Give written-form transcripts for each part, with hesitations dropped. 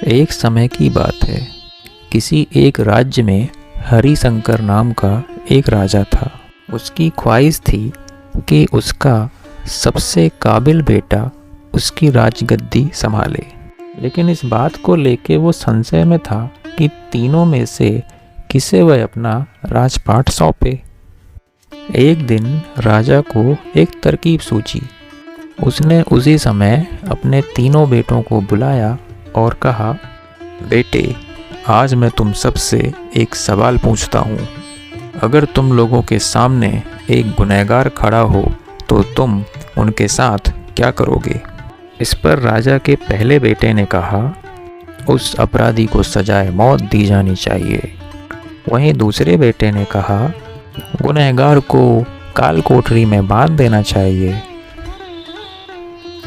एक समय की बात है। किसी एक राज्य में हरिशंकर नाम का एक राजा था। उसकी ख्वाहिश थी कि उसका सबसे काबिल बेटा उसकी राजगद्दी संभाले, लेकिन इस बात को लेके वो संशय में था कि तीनों में से किसे वह अपना राजपाट सौंपे। एक दिन राजा को एक तरकीब सूझी। उसने उसी समय अपने तीनों बेटों को बुलाया और कहा, बेटे, आज मैं तुम सबसे एक सवाल पूछता हूँ। अगर तुम लोगों के सामने एक गुनहगार खड़ा हो तो तुम उनके साथ क्या करोगे? इस पर राजा के पहले बेटे ने कहा, उस अपराधी को सजाए मौत दी जानी चाहिए। वहीं दूसरे बेटे ने कहा, गुनहगार को काल कोठरी में बांध देना चाहिए।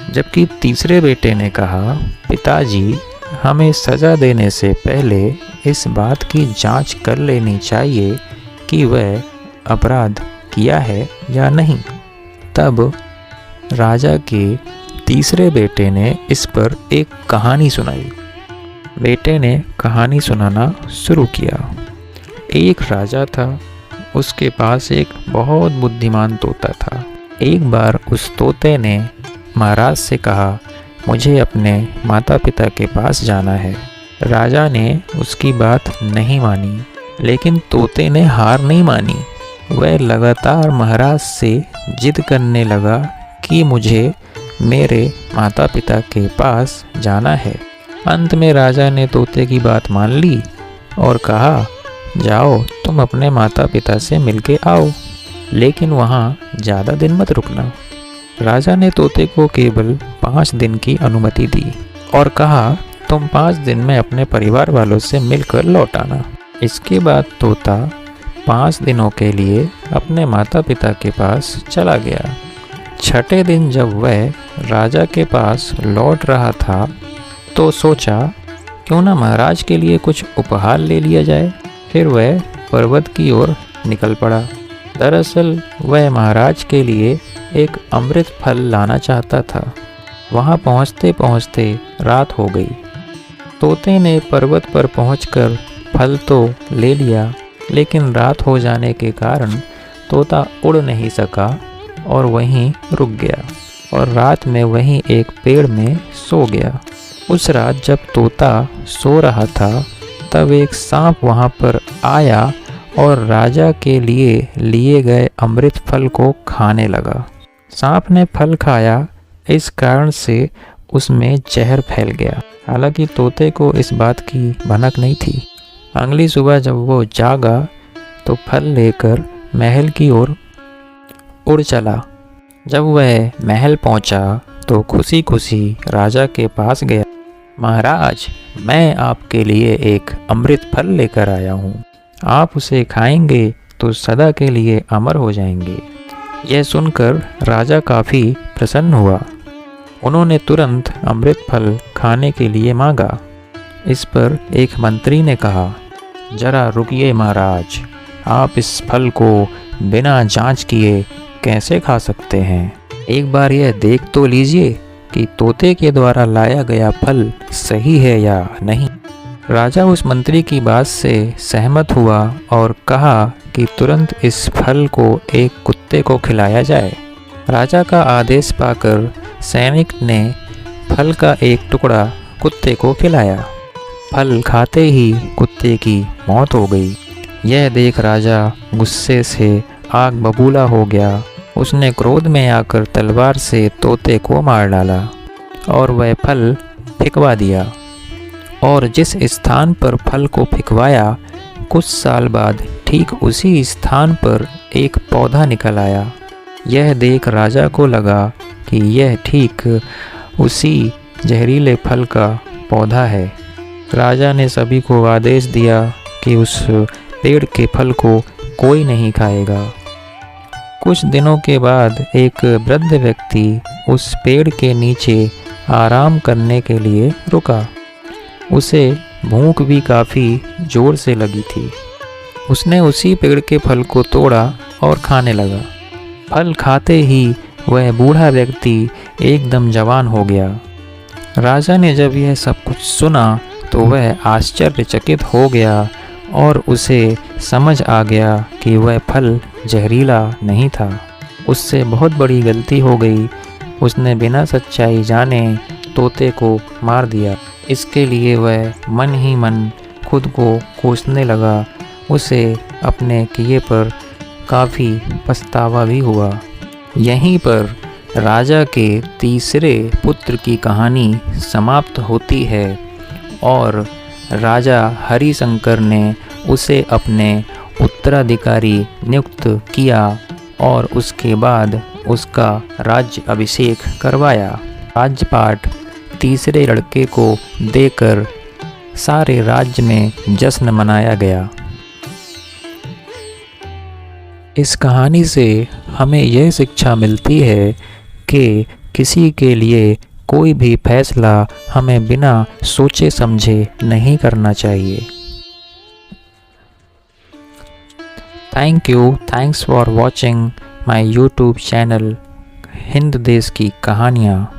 जबकि तीसरे बेटे ने कहा, पिताजी, हमें सज़ा देने से पहले इस बात की जांच कर लेनी चाहिए कि वह अपराध किया है या नहीं। तब राजा के तीसरे बेटे ने इस पर एक कहानी सुनाई। बेटे ने कहानी सुनाना शुरू किया। एक राजा था, उसके पास एक बहुत बुद्धिमान तोता था। एक बार उस तोते ने महाराज से कहा, मुझे अपने माता पिता के पास जाना है। राजा ने उसकी बात नहीं मानी, लेकिन तोते ने हार नहीं मानी। वह लगातार महाराज से जिद करने लगा कि मुझे मेरे माता पिता के पास जाना है। अंत में राजा ने तोते की बात मान ली और कहा, जाओ, तुम अपने माता पिता से मिलके आओ, लेकिन वहाँ ज़्यादा दिन मत रुकना। राजा ने तोते को केवल 5 दिन की अनुमति दी और कहा, तुम 5 दिन में अपने परिवार वालों से मिलकर लौट आना। इसके बाद तोता 5 दिनों के लिए अपने माता पिता के पास चला गया। छठे दिन जब वह राजा के पास लौट रहा था तो सोचा, क्यों ना महाराज के लिए कुछ उपहार ले लिया जाए। फिर वह पर्वत की ओर निकल पड़ा। दरअसल वह महाराज के लिए एक अमृत फल लाना चाहता था। वहां पहुंचते पहुंचते रात हो गई। तोते ने पर्वत पर पहुंचकर फल तो ले लिया, लेकिन रात हो जाने के कारण तोता उड़ नहीं सका और वहीं रुक गया और रात में वहीं एक पेड़ में सो गया। उस रात जब तोता सो रहा था तब एक सांप वहां पर आया और राजा के लिए गए अमृत फल को खाने लगा। सांप ने फल खाया, इस कारण से उसमें जहर फैल गया। हालांकि तोते को इस बात की भनक नहीं थी। अगली सुबह जब वो जागा तो फल लेकर महल की ओर उड़ चला। जब वह महल पहुंचा तो खुशी खुशी राजा के पास गया। महाराज, मैं आपके लिए एक अमृत फल लेकर आया हूँ। आप उसे खाएंगे तो सदा के लिए अमर हो जाएंगे। यह सुनकर राजा काफ़ी प्रसन्न हुआ। उन्होंने तुरंत अमृत फल खाने के लिए मांगा। इस पर एक मंत्री ने कहा, जरा रुकिए महाराज, आप इस फल को बिना जांच किए कैसे खा सकते हैं? एक बार यह देख तो लीजिए कि तोते के द्वारा लाया गया फल सही है या नहीं। राजा उस मंत्री की बात से सहमत हुआ और कहा कि तुरंत इस फल को एक कुत्ते को खिलाया जाए। राजा का आदेश पाकर सैनिक ने फल का एक टुकड़ा कुत्ते को खिलाया। फल खाते ही कुत्ते की मौत हो गई। यह देख राजा गुस्से से आग बबूला हो गया। उसने क्रोध में आकर तलवार से तोते को मार डाला और वह फल फेंकवा दिया। और जिस स्थान पर फल को फेंकवाया, कुछ साल बाद ठीक उसी स्थान पर एक पौधा निकल आया। यह देख राजा को लगा कि यह ठीक उसी जहरीले फल का पौधा है। राजा ने सभी को आदेश दिया कि उस पेड़ के फल को कोई नहीं खाएगा। कुछ दिनों के बाद एक वृद्ध व्यक्ति उस पेड़ के नीचे आराम करने के लिए रुका। उसे भूख भी काफ़ी ज़ोर से लगी थी। उसने उसी पेड़ के फल को तोड़ा और खाने लगा। फल खाते ही वह बूढ़ा व्यक्ति एकदम जवान हो गया। राजा ने जब यह सब कुछ सुना तो तो वह आश्चर्यचकित हो गया और उसे समझ आ गया कि वह फल जहरीला नहीं था। उससे बहुत बड़ी गलती हो गई। उसने बिना सच्चाई जाने तोते को मार दिया। इसके लिए वह मन ही मन खुद को कोसने लगा। उसे अपने किए पर काफ़ी पछतावा भी हुआ। यहीं पर राजा के तीसरे पुत्र की कहानी समाप्त होती है और राजा हरिशंकर ने उसे अपने उत्तराधिकारी नियुक्त किया और उसके बाद उसका राज्य अभिषेक करवाया। राजपाट तीसरे लड़के को देकर सारे राज्य में जश्न मनाया गया। इस कहानी से हमें यह शिक्षा मिलती है कि किसी के लिए कोई भी फैसला हमें बिना सोचे समझे नहीं करना चाहिए। Thanks for watching my YouTube channel Hind देश की कहानियाँ।